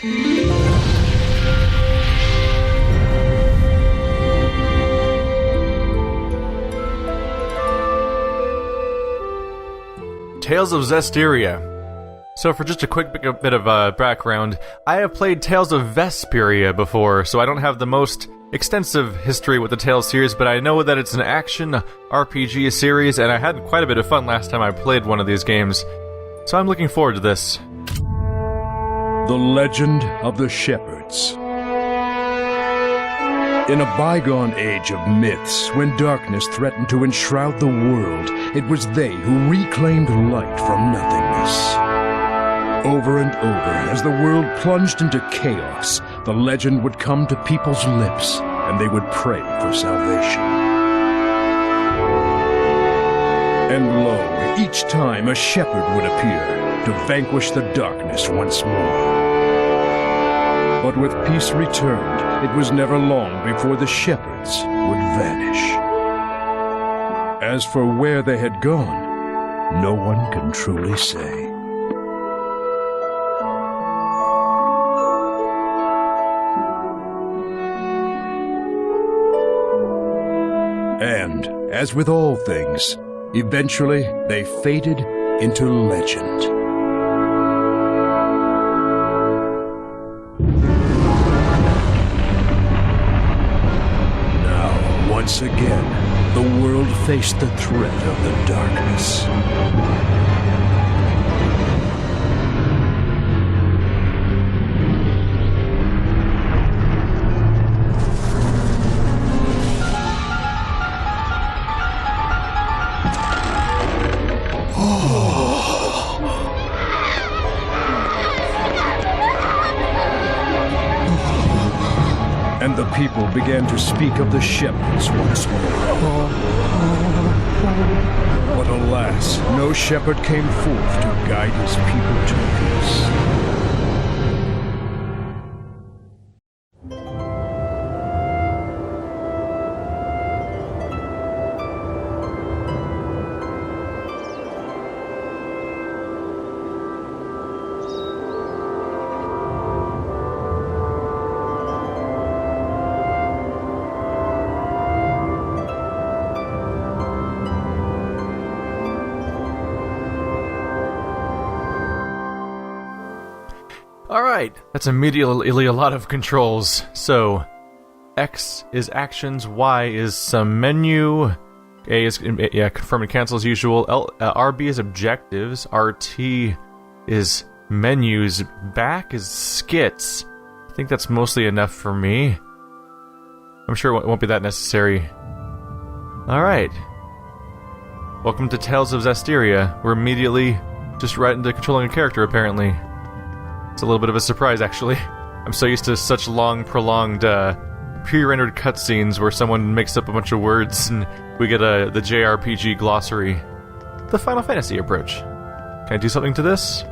Tales of Zestiria. So for just a quick bit of background, I have played Tales of Vesperia before, so I don't have the most extensive history with the Tales series, but I know that it's an action RPG series, and I had quite a bit of fun last time I played one of these games, so I'm looking forward to this. The Legend of the Shepherds. In a bygone age of myths, when darkness threatened to enshroud the world, it was they who reclaimed light from nothingness. Over and over, as the world plunged into chaos, the legend would come to people's lips, and they would pray for salvation. And lo, each time a shepherd would appear to vanquish the darkness once more. But with peace returned, it was never long before the shepherds would vanish. As for where they had gone, no one can truly say. And, as with all things, eventually they faded into legend. Once again, the world faced the threat of the darkness. And the people began to speak of the shepherds once more. But alas, no shepherd came forth to guide his people to peace. Alright, that's immediately a lot of controls. So, X is actions, Y is some menu, A is confirm and cancel as usual, RB is objectives, RT is menus, back is skits. I think that's mostly enough for me. I'm sure it won't be that necessary. Alright. Welcome to Tales of Zestiria. We're immediately just right into controlling a character, apparently. It's a little bit of a surprise, actually. I'm so used to such long, prolonged, pre-rendered cutscenes where someone makes up a bunch of words and we get the JRPG glossary. The Final Fantasy approach. Can I do something to this?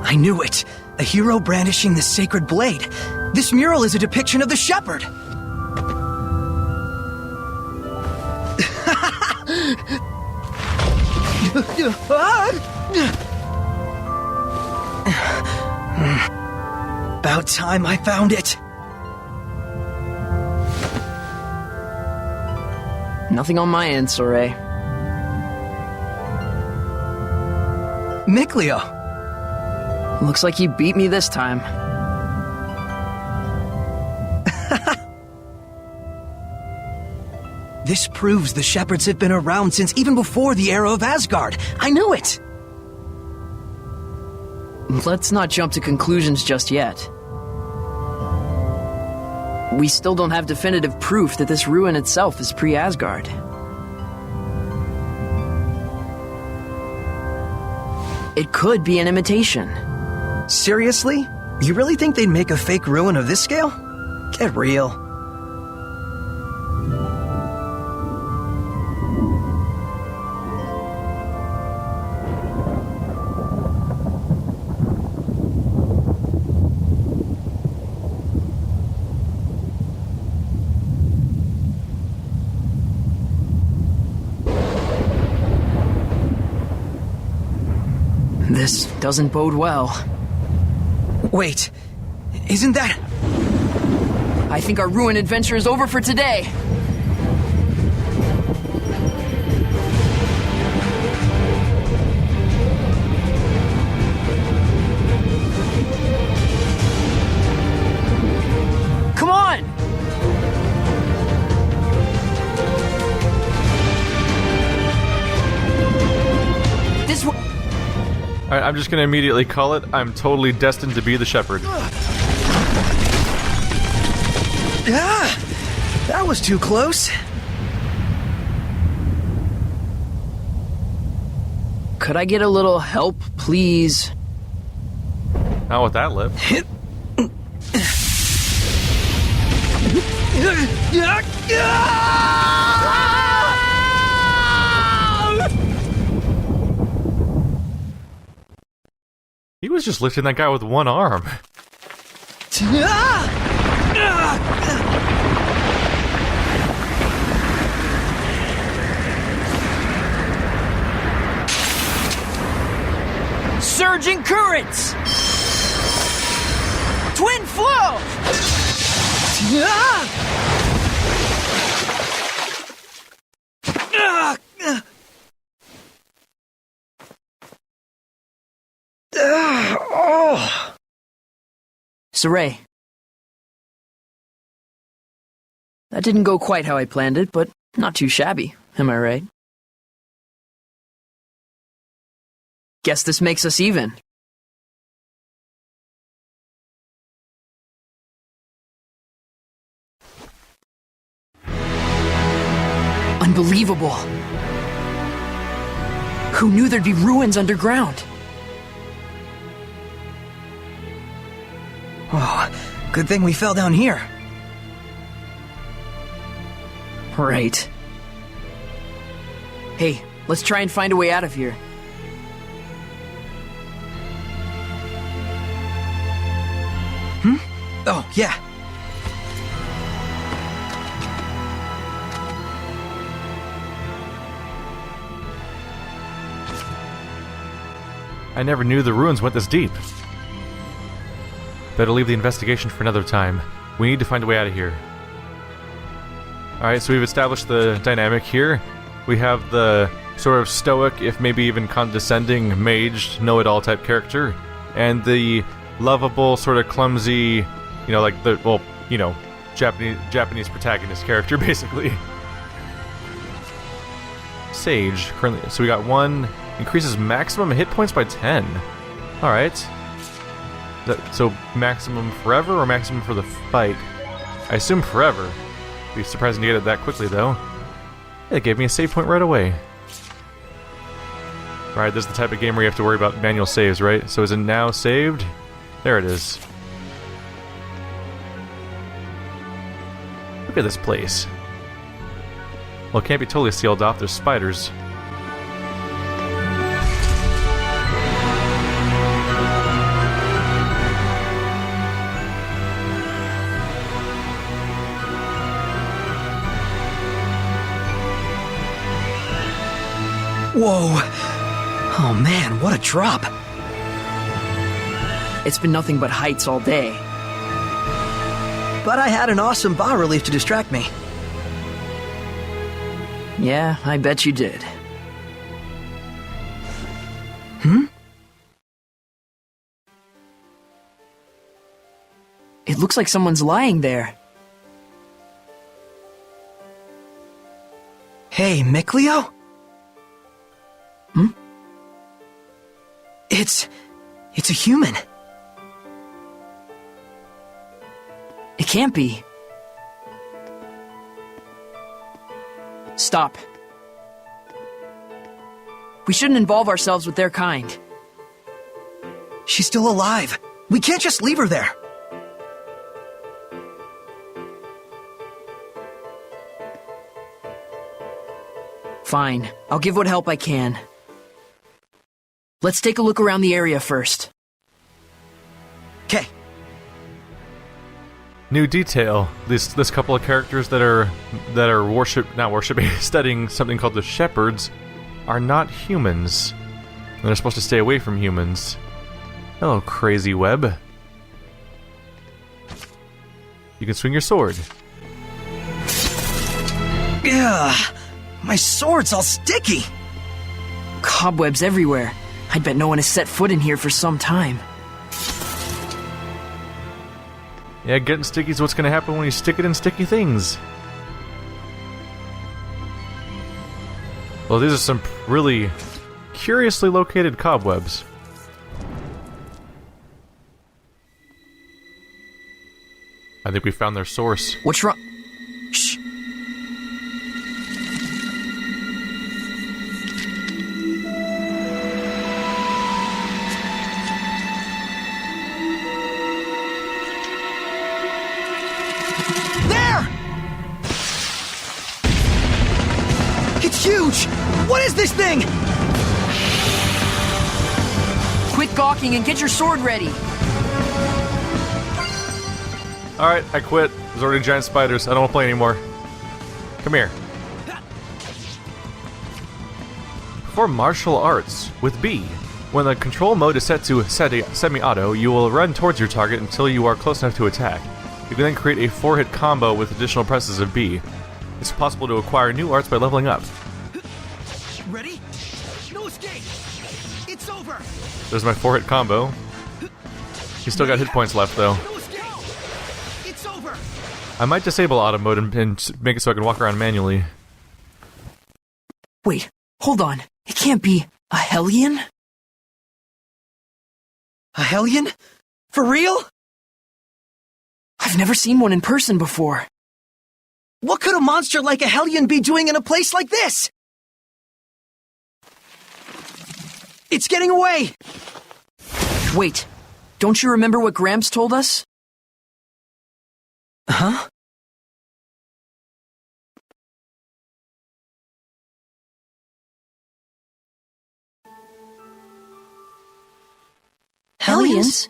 I knew it! A hero brandishing the sacred blade. This mural is a depiction of the shepherd. About time I found it. Nothing on my end, Sorey. Mikleo. Looks like you beat me this time. This proves the shepherds have been around since even before the era of Asgard. I knew it! Let's not jump to conclusions just yet. We still don't have definitive proof that this ruin itself is pre-Asgard. It could be an imitation. Seriously? You really think they'd make a fake ruin of this scale? Get real. This doesn't bode well. Wait, isn't that... I think our ruin adventure is over for today. Come on! This way. Alright, I'm just gonna immediately call it. I'm totally destined to be the Sheperd. Ah! That was too close. Could I get a little help, please? Not with that lip. He was just lifting that guy with one arm. Surging currents! Twin flow! Sorey. That didn't go quite how I planned it, but not too shabby, am I right? Guess this makes us even. Unbelievable. Who knew there'd be ruins underground? Oh, good thing we fell down here. Right. Hey, let's try and find a way out of here. Oh, yeah. I never knew the ruins went this deep. Better leave the investigation for another time. We need to find a way out of here. Alright, so we've established the dynamic here. We have the sort of stoic, if maybe even condescending, mage, know-it-all type character, and the lovable, sort of clumsy, you know, like the, well, you know, Japanese protagonist character, basically. Sage, currently, so we got one, increases maximum hit points by 10. Alright. So maximum forever or maximum for the fight? I assume forever. Be surprising to get it that quickly, though. It gave me a save point right away. Alright, this is the type of game where you have to worry about manual saves, right? So is it now saved? There it is. Look at this place. Well, it can't be totally sealed off. There's spiders. Whoa! Oh man, what a drop! It's been nothing but heights all day. But I had an awesome bas-relief to distract me. Yeah, I bet you did. It looks like someone's lying there. Hey, Mikleo? It's a human. It can't be. Stop. We shouldn't involve ourselves with their kind. She's still alive. We can't just leave her there. Fine. I'll give what help I can. Let's take a look around the area first. Okay. New detail. This couple of characters that are studying something called the Shepherds are not humans. And they're supposed to stay away from humans. Hello, crazy web. You can swing your sword. Ugh, my sword's all sticky. Cobwebs everywhere. I'd bet no one has set foot in here for some time. Yeah, getting sticky is what's going to happen when you stick it in sticky things. Well, these are some really curiously located cobwebs. I think we found their source. What's wrong? Shh. There! It's huge! What is this thing? Quit gawking and get your sword ready. Alright, I quit. There's already giant spiders. I don't want to play anymore. Come here. Perform martial arts with B. When the control mode is set to semi-auto, you will run towards your target until you are close enough to attack. You can then create a 4-hit combo with additional presses of B. It's possible to acquire new arts by leveling up. Ready? No escape! It's over! There's my 4-hit combo. He's still got hit points left, though. No escape! It's over! I might disable auto mode and make it so I can walk around manually. Wait, hold on. It can't be a Hellion? A Hellion? For real? I've never seen one in person before. What could a monster like a Hellion be doing in a place like this? It's getting away! Wait, don't you remember what Gramps told us? Huh? Hellions?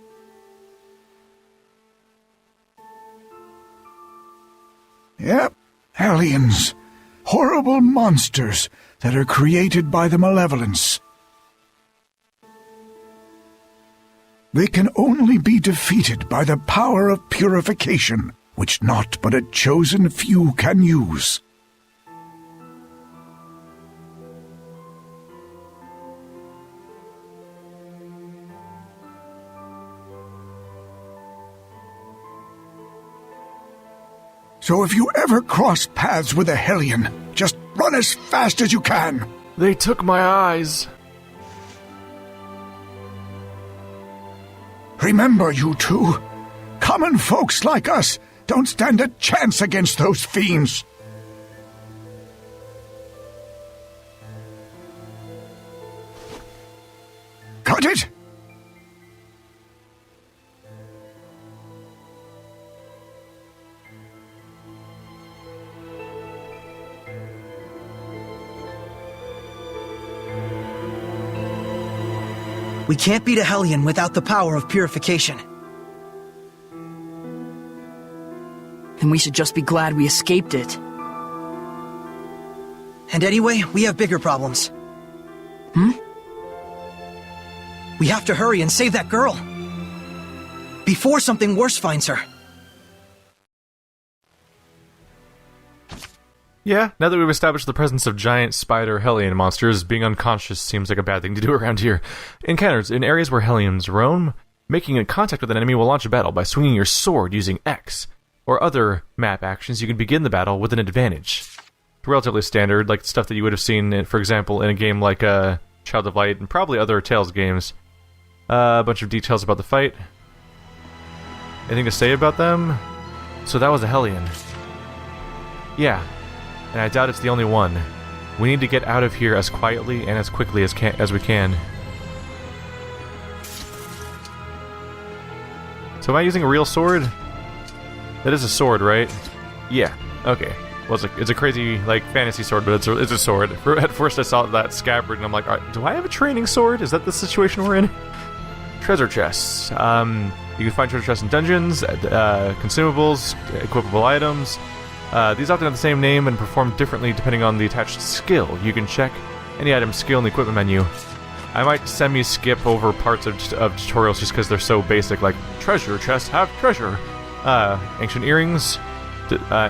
Yep, Hellions. Horrible monsters that are created by the Malevolence. They can only be defeated by the power of purification, which not but a chosen few can use. So if you ever cross paths with a Hellion, just run as fast as you can. They took my eyes. Remember, you two, common folks like us don't stand a chance against those fiends. Got it? We can't beat a Hellion without the power of purification. Then we should just be glad we escaped it. And anyway, we have bigger problems. We have to hurry and save that girl. Before something worse finds her. Yeah, now that we've established the presence of giant spider Hellion monsters, being unconscious seems like a bad thing to do around here. Encounters in areas where Hellions roam, making a contact with an enemy will launch a battle by swinging your sword using X, or other map actions. You can begin the battle with an advantage. Relatively standard, like stuff that you would have seen, for example, in a game like Child of Light and probably other Tales games. A bunch of details about the fight. Anything to say about them? So that was a Hellion. Yeah. And I doubt it's the only one. We need to get out of here as quietly and as quickly as we can. So am I using a real sword? That is a sword, right? Yeah. Okay. Well, it's a crazy, like, fantasy sword, but it's a sword. At first I saw that scabbard, and I'm like, do I have a training sword? Is that the situation we're in? Treasure chests. You can find treasure chests in dungeons, consumables, equipable items. These often have the same name and perform differently depending on the attached skill. You can check any item's skill in the equipment menu. I might semi-skip over parts of tutorials just because they're so basic, like, treasure chests have treasure. Ancient earrings.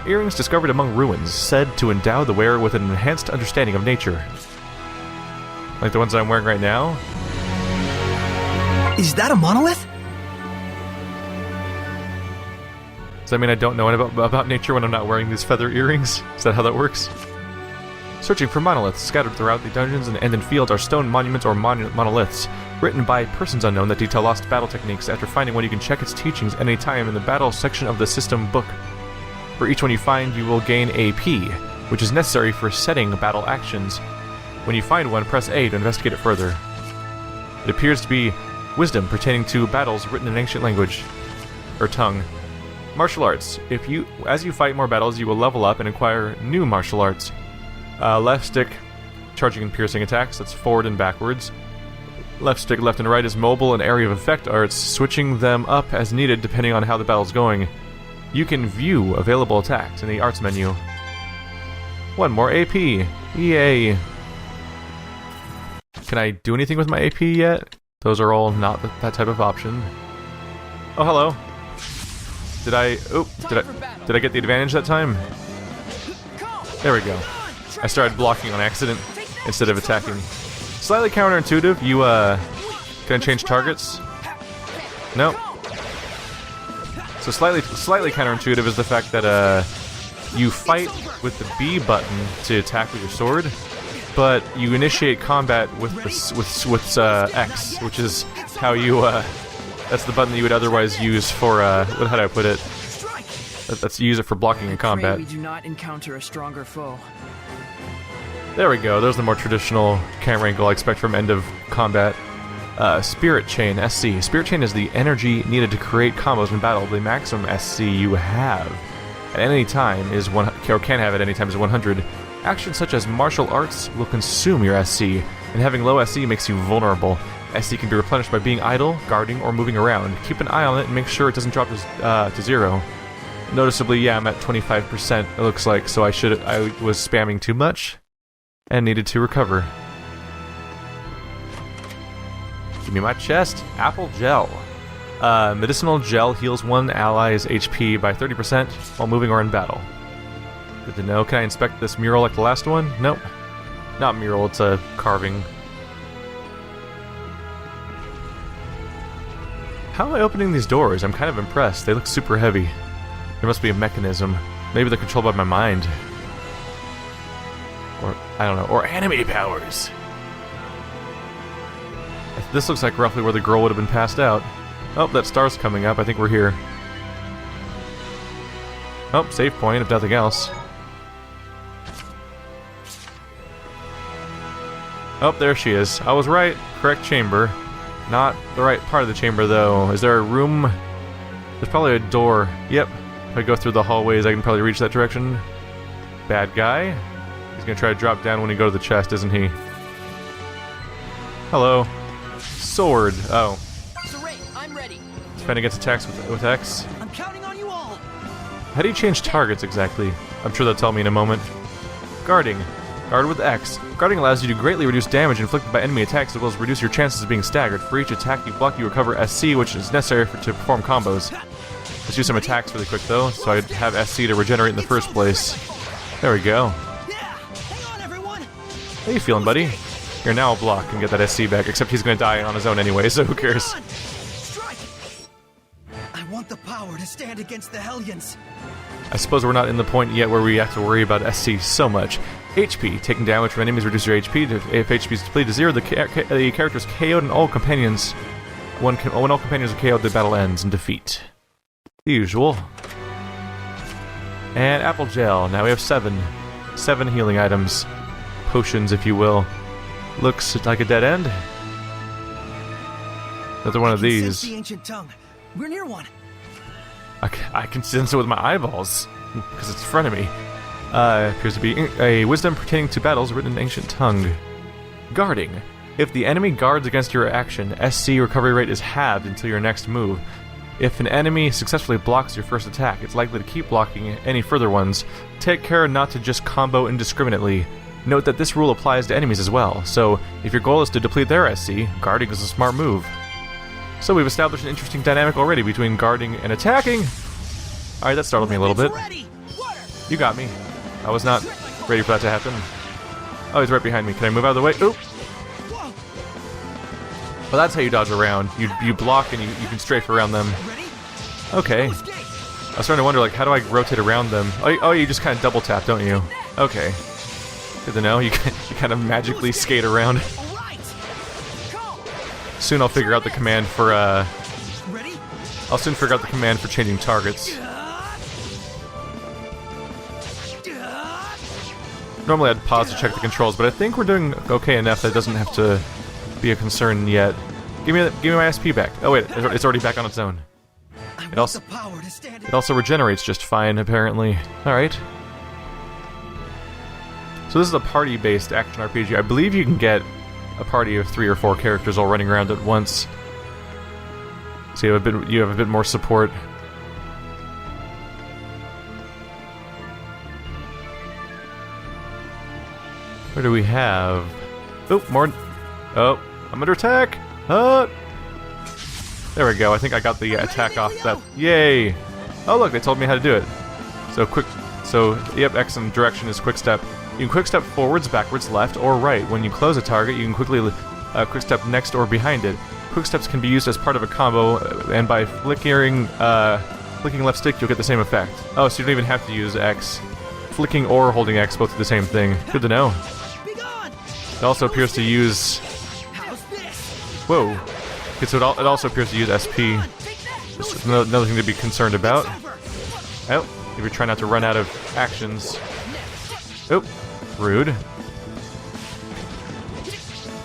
Earrings discovered among ruins, said to endow the wearer with an enhanced understanding of nature. Like the ones I'm wearing right now. Is that a monolith? Does that mean I don't know about nature when I'm not wearing these feather earrings? Is that how that works? Searching for monoliths. Scattered throughout the dungeons and in fields are stone monuments or monoliths, written by persons unknown that detail lost battle techniques. After finding one, you can check its teachings at any time in the battle section of the system book. For each one you find, you will gain AP, which is necessary for setting battle actions. When you find one, press A to investigate it further. It appears to be wisdom pertaining to battles written in ancient language, or tongue. Martial arts. As you fight more battles, you will level up and acquire new martial arts. Left stick, charging and piercing attacks, that's forward and backwards. Left stick, left and right is mobile and area of effect arts, switching them up as needed depending on how the battle's going. You can view available attacks in the arts menu. One more AP. Yay. Can I do anything with my AP yet? Those are all not that type of option. Oh, hello. Did I get the advantage that time? There we go. I started blocking on accident instead of attacking. Slightly counterintuitive. You, can I change targets? No. So slightly counterintuitive is the fact that, you fight with the B button to attack with your sword, but you initiate combat with X, which is how you, that's the button that you would otherwise use for, how do I put it? Let's use it for blocking in combat. We do not encounter a stronger foe. There we go, there's the more traditional camera angle I expect from end of combat. Spirit Chain, SC. Spirit Chain is the energy needed to create combos in battle. The maximum SC you have at any time is can have at any time is 100. Actions such as martial arts will consume your SC, and having low SC makes you vulnerable. SC can be replenished by being idle, guarding, or moving around. Keep an eye on it and make sure it doesn't drop to 0. Noticeably, yeah, I'm at 25%, it looks like, so I was spamming too much and needed to recover. Give me my chest. Apple Gel. Medicinal gel heals one ally's HP by 30% while moving or in battle. Good to know. Can I inspect this mural like the last one? Nope. Not mural, it's a carving. How am I opening these doors? I'm kind of impressed. They look super heavy. There must be a mechanism. Maybe they're controlled by my mind. Or, I don't know. Or anime powers. This looks like roughly where the girl would have been passed out. Oh, that star's coming up. I think we're here. Oh, save point, if nothing else. Oh, there she is. I was right. Correct chamber. Not the right part of the chamber, though. Is there a room? There's probably a door. Yep. If I go through the hallways, I can probably reach that direction. Bad guy. He's gonna try to drop down when he go to the chest, isn't he? Hello. Sword. Oh. Sorey, I'm ready. Defend against attacks with X. I'm counting on you all. How do you change targets exactly? I'm sure they'll tell me in a moment. Guarding. Guard with X. Guarding allows you to greatly reduce damage inflicted by enemy attacks as well as reduce your chances of being staggered. For each attack you block, you recover SC, which is necessary to perform combos. Let's do some attacks really quick though, so I have SC to regenerate in the first place. There we go. Yeah. Hang on, everyone. How you feeling, buddy? Here, now I'll block and get that SC back, except he's gonna die on his own anyway, so who cares? Strike. I want the power to stand against the Hellions. I suppose we're not in the point yet where we have to worry about SC so much. HP. Taking damage from enemies reduces your HP. If HP is depleted to 0, the character is KO'd and all companions... When all companions are KO'd, the battle ends in defeat. The usual. And Apple Gel. Now we have 7. 7 healing items. Potions, if you will. Looks like a dead end. Another one of these. The ancient tongue. We're near one. I can sense it with my eyeballs, because it's in front of me. Appears to be a wisdom pertaining to battles written in ancient tongue. Guarding. If the enemy guards against your action, SC recovery rate is halved until your next move. If an enemy successfully blocks your first attack, it's likely to keep blocking any further ones. Take care not to just combo indiscriminately. Note that this rule applies to enemies as well, so if your goal is to deplete their SC, guarding is a smart move. So we've established an interesting dynamic already between guarding and attacking. Alright, that startled me a little bit. You got me. I was not ready for that to happen. Oh, he's right behind me. Can I move out of the way? Oop! Well, that's how you dodge around. You block and you can strafe around them. Okay. I was starting to wonder, like, how do I rotate around them? Oh, you just kind of double tap, don't you? Okay. Good to know. You kind of magically skate around. Soon I'll figure out the command for, I'll soon figure out the command for changing targets. Normally I'd pause to check the controls, but I think we're doing okay enough that it doesn't have to be a concern yet. Give me my SP back. Oh wait, it's already back on its own. It also regenerates just fine, apparently. Alright. So this is a party-based action RPG. I believe you can get a party of 3 or 4 characters all running around at once. So you have a bit more support. Where do we have? Oh, more. Oh, I'm under attack. There we go. I think I got the attack off that. Yay! Oh look, they told me how to do it. So yep, X and direction is quick step. You can quick step forwards, backwards, left, or right. When you close a target, you can quickly quick step next or behind it. Quick steps can be used as part of a combo, and by flicking left stick, you'll get the same effect. Oh, so you don't even have to use X. Flicking or holding X both do the same thing. Good to know. It also appears to use... Whoa. Okay, so it also appears to use SP. Just another thing to be concerned about. Oh, if you're trying not to run out of actions. Oh, rude.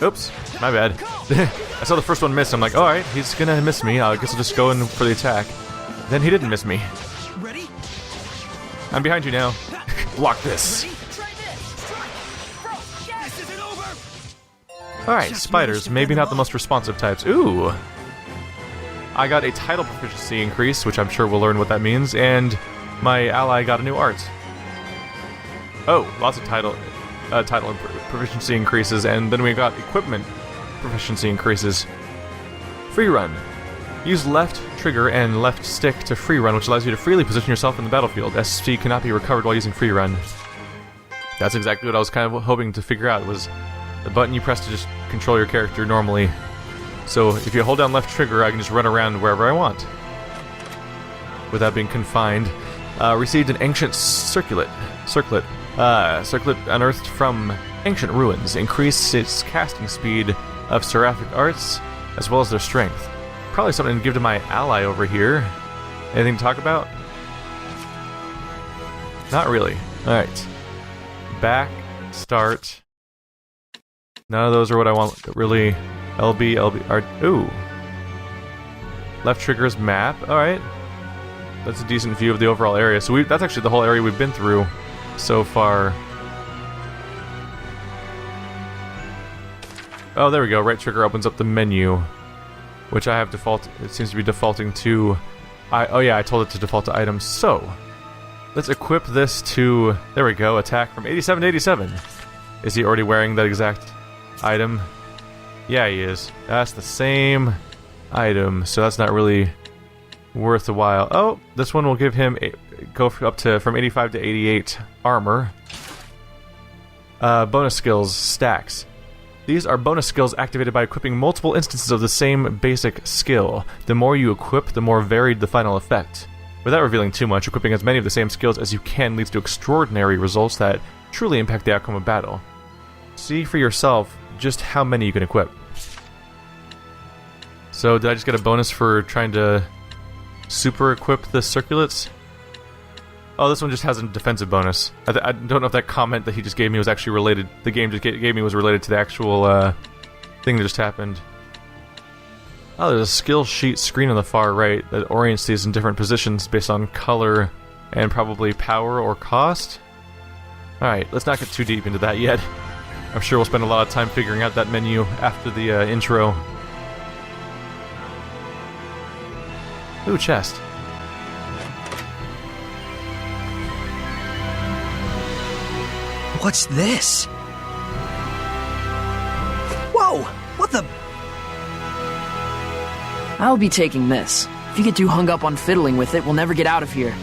Oops, my bad. I saw the first one miss, I'm like, alright, he's gonna miss me, I guess I'll just go in for the attack. Then he didn't miss me. I'm behind you now. Block this. Alright, spiders, maybe not the most responsive types. Ooh! I got a title proficiency increase, which I'm sure we'll learn what that means, and my ally got a new art. Oh, lots of title and proficiency increases, and then we got equipment proficiency increases. Free run. Use left trigger and left stick to free run, which allows you to freely position yourself in the battlefield. SC cannot be recovered while using free run. That's exactly what I was kind of hoping to figure out, was the button you press to just control your character normally. So if you hold down left trigger, I can just run around wherever I want without being confined. Received an ancient circlet unearthed from ancient ruins. Increased its casting speed of seraphic arts as well as their strength. Probably something to give to my ally over here. Anything to talk about? Not really. Alright. Back, start. None of those are what I want, really. LB, R. Ooh. Left trigger is map. Alright. That's a decent view of the overall area. So that's actually the whole area we've been through so far. Oh, there we go. Right trigger opens up the menu, which I have default. It seems to be defaulting to. Oh yeah, I told it to default to items. So let's equip this to. There we go. Attack from 87 to 87. Is he already wearing that exact item? Yeah, he is. That's the same item, so that's not really worth a while. Oh, this one will give him up to from 85 to 88 armor. Bonus skills stacks. These are bonus skills activated by equipping multiple instances of the same basic skill. The more you equip, the more varied the final effect. Without revealing too much, equipping as many of the same skills as you can leads to extraordinary results that truly impact the outcome of battle. See for yourself just how many you can equip. So did I just get a bonus for trying to super equip the circulates? Oh, this one just has a defensive bonus. I don't know if that comment that he just gave me was actually related. The game just gave me was related to the actual thing that just happened. Oh, there's a skill sheet screen on the far right that orients these in different positions based on color and probably power or cost. Alright, let's not get too deep into that yet. I'm sure we'll spend a lot of time figuring out that menu after the intro. Ooh, chest. What's this? Whoa! What the? I'll be taking this. If you get too hung up on fiddling with it, we'll never get out of here.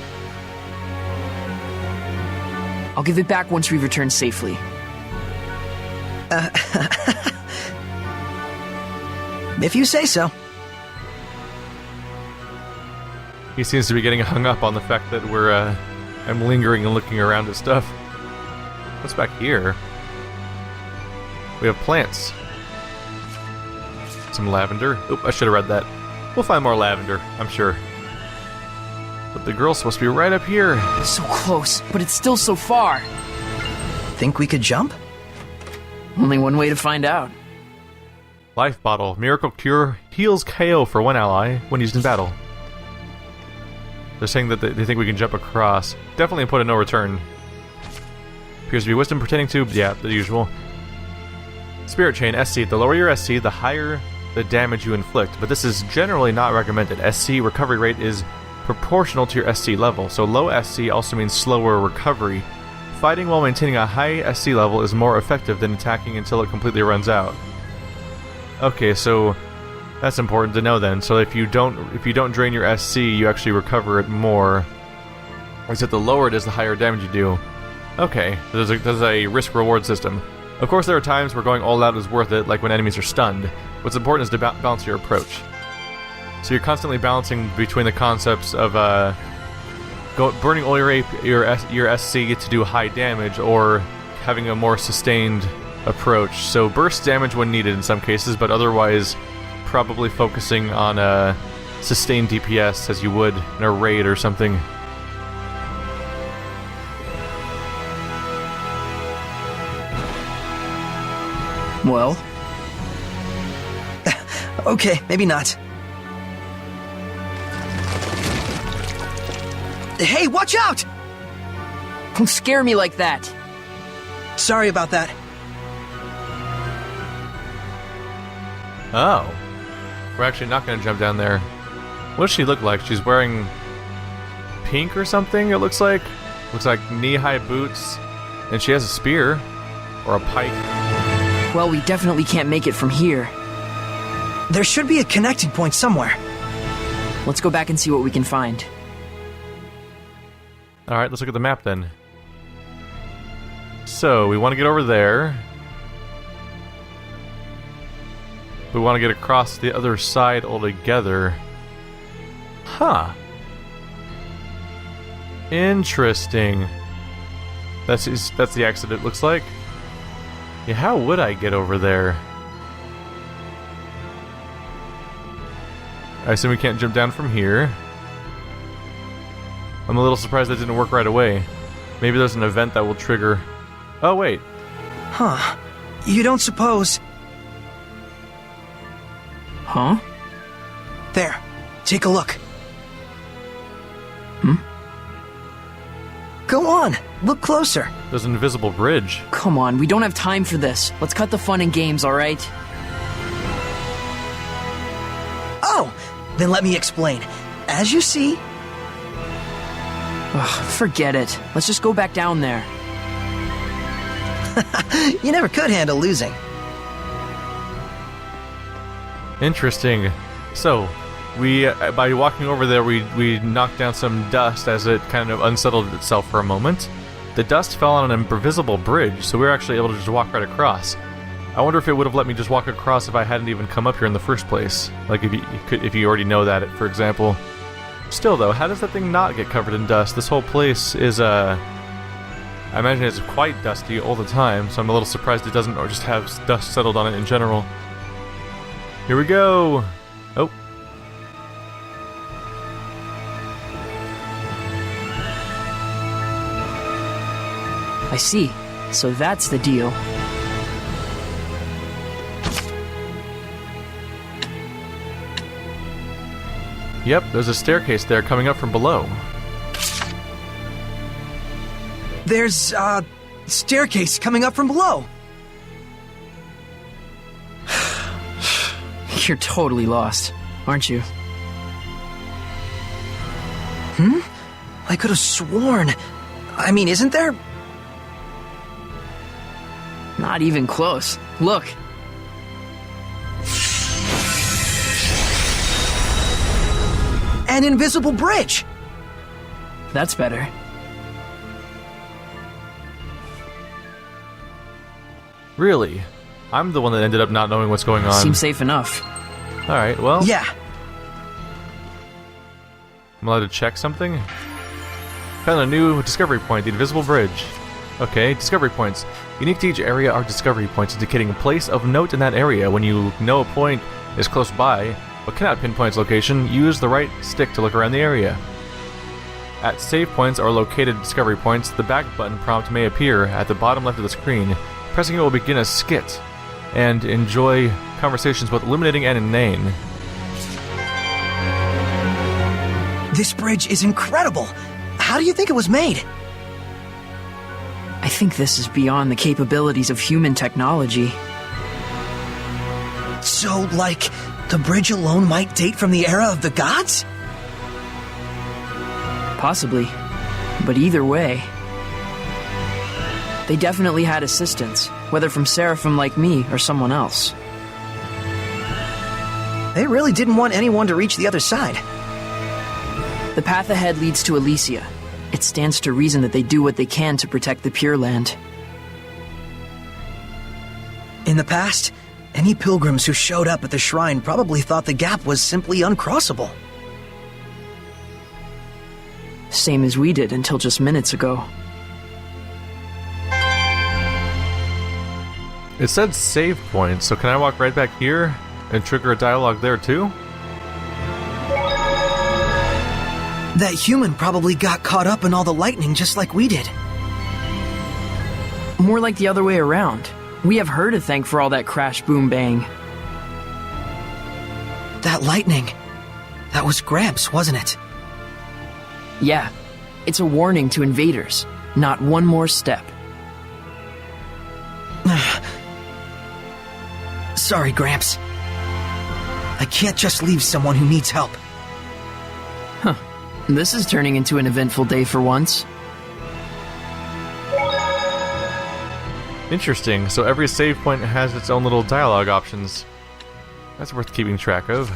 I'll give it back once we return safely. If you say so. He seems to be getting hung up on the fact that I'm lingering and looking around at stuff. What's back here? We have plants. Some lavender. Oop, I should have read that. We'll find more lavender, I'm sure. But the girl's supposed to be right up here. So close, but it's still so far. Think we could jump? Only one way to find out. Life bottle. Miracle cure. Heals KO for one ally when used in battle. They're saying that they think we can jump across. Definitely a point of no return. Appears to be wisdom pertaining to, yeah, the usual. Spirit chain, SC. The lower your SC, the higher the damage you inflict. But this is generally not recommended. SC recovery rate is proportional to your SC level. So low SC also means slower recovery. Fighting while maintaining a high SC level is more effective than attacking until it completely runs out. Okay, so that's important to know then. So if you don't drain your SC, you actually recover it more. Except the lower it is, the higher damage you do. Okay, there's a risk-reward system. Of course, there are times where going all out is worth it, like when enemies are stunned. What's important is to balance your approach. So you're constantly balancing between the concepts of burning all your SC to do high damage, or having a more sustained approach. So burst damage when needed in some cases, but otherwise probably focusing on sustained DPS as you would in a raid or something. Well... okay, maybe not. Hey, watch out! Don't scare me like that. Sorry about that. Oh. We're actually not going to jump down there. What does she look like? She's wearing pink or something, it looks like. Looks like knee-high boots. And she has a spear. Or a pike. Well, we definitely can't make it from here. There should be a connecting point somewhere. Let's go back and see what we can find. Alright, let's look at the map then. So, we want to get over there. We want to get across the other side altogether. Huh. Interesting. That's the exit it looks like. Yeah, how would I get over there? I assume we can't jump down from here. I'm a little surprised that didn't work right away. Maybe there's an event that will trigger... Oh, wait. Huh. You don't suppose... Huh? There. Take a look. Go on. Look closer. There's an invisible bridge. Come on, we don't have time for this. Let's cut the fun and games, alright? Oh! Then let me explain. As you see... Ugh, forget it. Let's just go back down there. You never could handle losing. Interesting. So, by walking over there, we knocked down some dust as it kind of unsettled itself for a moment. The dust fell on an invisible bridge, so we were actually able to just walk right across. I wonder if it would have let me just walk across if I hadn't even come up here in the first place. Like if you already know that, for example. Still though, how does that thing not get covered in dust? This whole place is I imagine it's quite dusty all the time, so I'm a little surprised it doesn't or just have dust settled on it in general. Here we go! Oh. I see. So that's the deal. Yep, there's a staircase there coming up from below. There's, staircase coming up from below. You're totally lost, aren't you? I could have sworn. I mean, isn't there? Not even close. Look. An invisible bridge! That's better. Really? I'm the one that ended up not knowing what's going on. Seems safe enough. Alright, well... Yeah. I'm allowed to check something? Found a new discovery point, the invisible bridge. Okay, discovery points. Unique to each area are discovery points indicating a place of note in that area. When you know a point is close by, but cannot pinpoint its location, use the right stick to look around the area. At save points or located discovery points, the back button prompt may appear at the bottom left of the screen. Pressing it will begin a skit, and enjoy conversations both illuminating and inane. This bridge is incredible! How do you think it was made? I think this is beyond the capabilities of human technology. So, like, the bridge alone might date from the era of the gods? Possibly. But either way, they definitely had assistance, whether from Seraphim like me or someone else. They really didn't want anyone to reach the other side. The path ahead leads to Elysia. It stands to reason that they do what they can to protect the Pure Land. In the past, any pilgrims who showed up at the shrine probably thought the gap was simply uncrossable. Same as we did until just minutes ago. It said save point, so can I walk right back here and trigger a dialogue there too? That human probably got caught up in all the lightning just like we did. More like the other way around. We have her to thank for all that crash boom bang. That lightning. That was Gramps, wasn't it? Yeah, it's a warning to invaders. Not one more step. Sorry, Gramps. I can't just leave someone who needs help. This is turning into an eventful day for once. Interesting, so every save point has its own little dialogue options. That's worth keeping track of.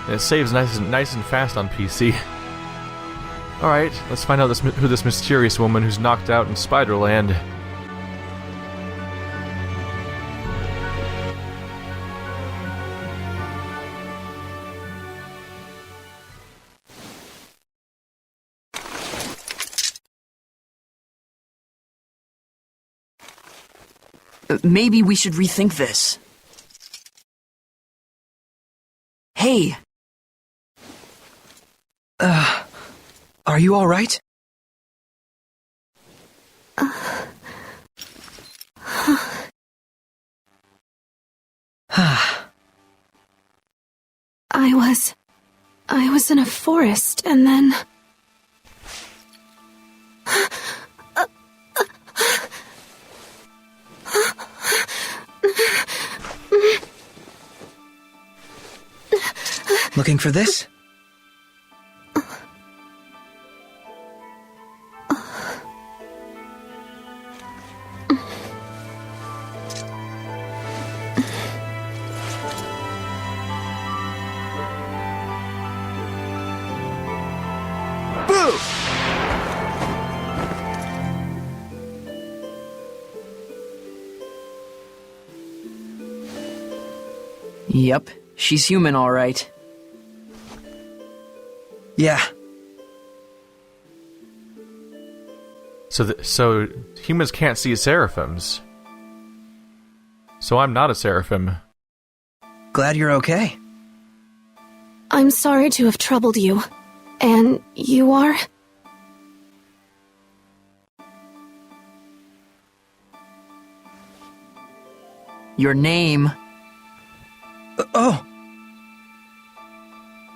And it saves nice and fast on PC. Alright, let's find out who this mysterious woman who's knocked out in Spiderland. Maybe we should rethink this. Hey! Are you alright? I was in a forest, and then... Looking for this? Yep, she's human all right. Yeah. So humans can't see seraphims. So I'm not a seraphim. Glad you're okay. I'm sorry to have troubled you. And you are? Your name. Oh.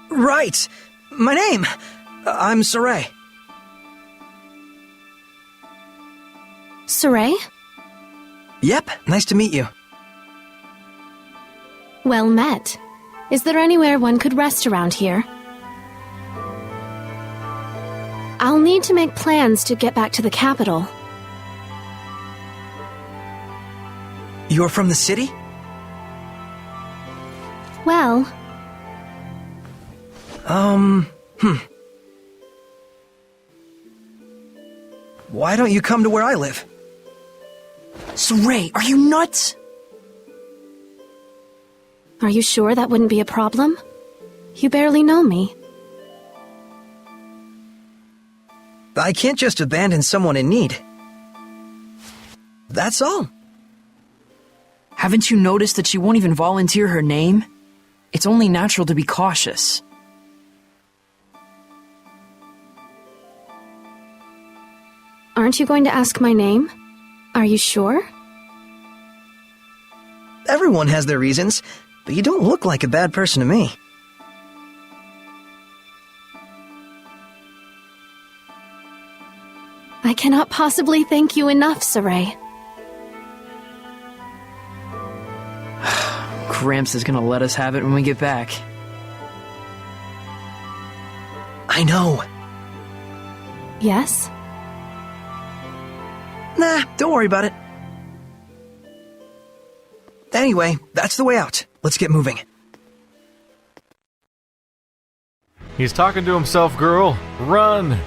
Right. My name. I'm Sorey. Sorey? Yep, nice to meet you. Well met. Is there anywhere one could rest around here? I'll need to make plans to get back to the capital. You're from the city? Well, Why don't you come to where I live? Sorey, are you nuts? are you sure that wouldn't be a problem? You barely know me. I can't just abandon someone in need. That's all. Haven't you noticed that she won't even volunteer her name? It's only natural to be cautious. Aren't you going to ask my name? Are you sure? Everyone has their reasons, but you don't look like a bad person to me. I cannot possibly thank you enough, Sorey. Gramps is gonna let us have it when we get back. I know. Yes? Nah, don't worry about it. Anyway, that's the way out. Let's get moving. He's talking to himself, girl. Run!